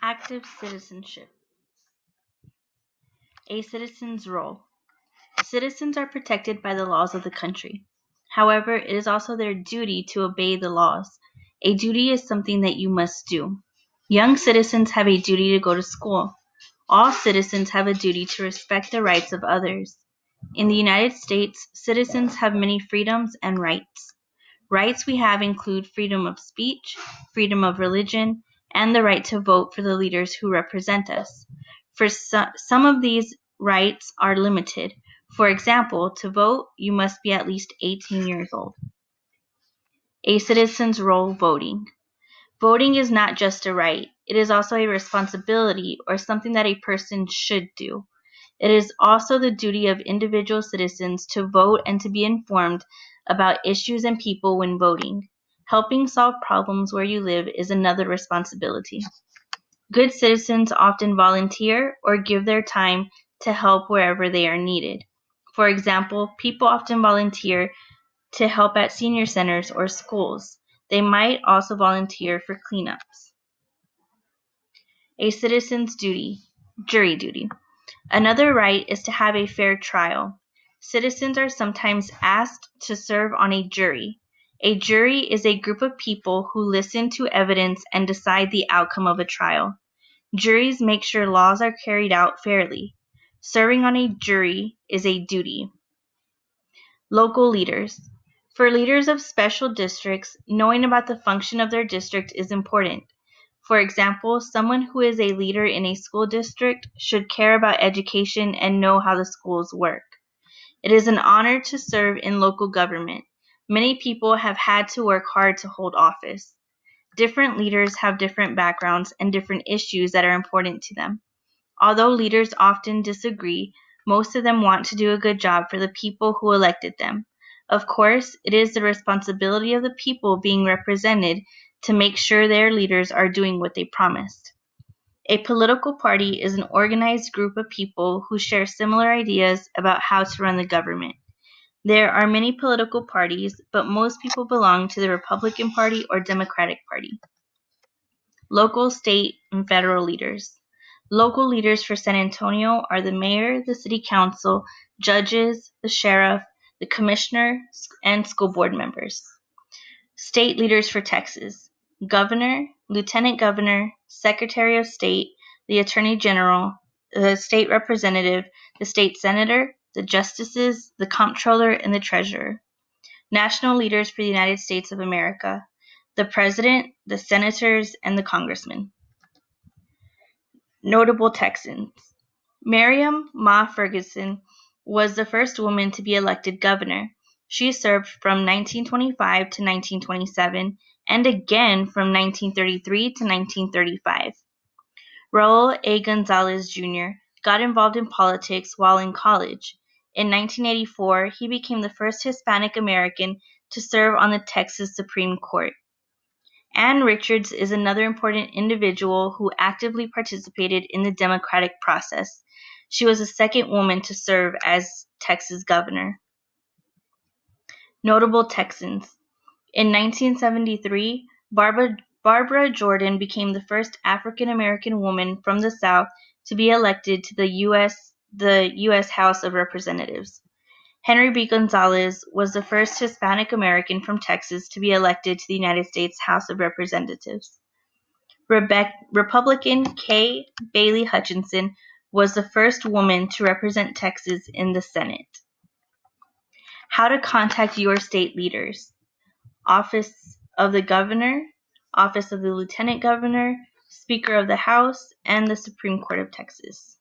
Active citizenship. A citizen's role. Citizens are protected by the laws of the country. However, it is also their duty to obey the laws. A duty is something that you must do. Young citizens have a duty to go to school. All citizens have a duty to respect the rights of others. In the United States, citizens have many freedoms and rights. Rights we have include freedom of speech, freedom of religion, and the right to vote for the leaders who represent us. For some of these rights are limited. For example, to vote, you must be at least 18 years old. A citizen's role voting. Voting is not just a right, it is also a responsibility or something that a person should do. It is also the duty of individual citizens to vote and to be informed about issues and people when voting. Helping solve problems where you live is another responsibility. Good citizens often volunteer or give their time to help wherever they are needed. For example, people often volunteer to help at senior centers or schools. They might also volunteer for cleanups. A citizen's duty, jury duty. Another right is to have a fair trial. Citizens are sometimes asked to serve on a jury. A jury is a group of people who listen to evidence and decide the outcome of a trial. Juries make sure laws are carried out fairly. Serving on a jury is a duty. Local leaders. For leaders of special districts, knowing about the function of their district is important. For example, someone who is a leader in a school district should care about education and know how the schools work. It is an honor to serve in local government. Many people have had to work hard to hold office. Different leaders have different backgrounds and different issues that are important to them. Although leaders often disagree, most of them want to do a good job for the people who elected them. Of course, it is the responsibility of the people being represented to make sure their leaders are doing what they promised. A political party is an organized group of people who share similar ideas about how to run the government. There are many political parties, but most people belong to the Republican Party or Democratic Party. Local, state, and federal leaders. Local leaders for San Antonio are the mayor, the city council, judges, the sheriff, the commissioner, and school board members. State leaders for Texas: governor, lieutenant governor, secretary of state, the attorney general, the state representative, the state senator, the justices, the comptroller, and the treasurer. National leaders for the United States of America: the president, the senators, and the congressmen. Notable Texans. Miriam Ma Ferguson was the first woman to be elected governor. She served from 1925 to 1927 and again from 1933 to 1935. Raul A. Gonzalez Jr. got involved in politics while in college. In 1984, he became the first Hispanic American to serve on the Texas Supreme Court. Ann Richards is another important individual who actively participated in the democratic process. She was the second woman to serve as Texas governor. Notable Texans. In 1973, Barbara Jordan became the first African American woman from the South to be elected to the U.S. House of Representatives. Henry B. Gonzalez was the first Hispanic American from Texas to be elected to the United States House of Representatives. Republican Kay Bailey Hutchinson was the first woman to represent Texas in the Senate. How to contact your state leaders: Office of the Governor, Office of the Lieutenant Governor, Speaker of the House, and the Supreme Court of Texas.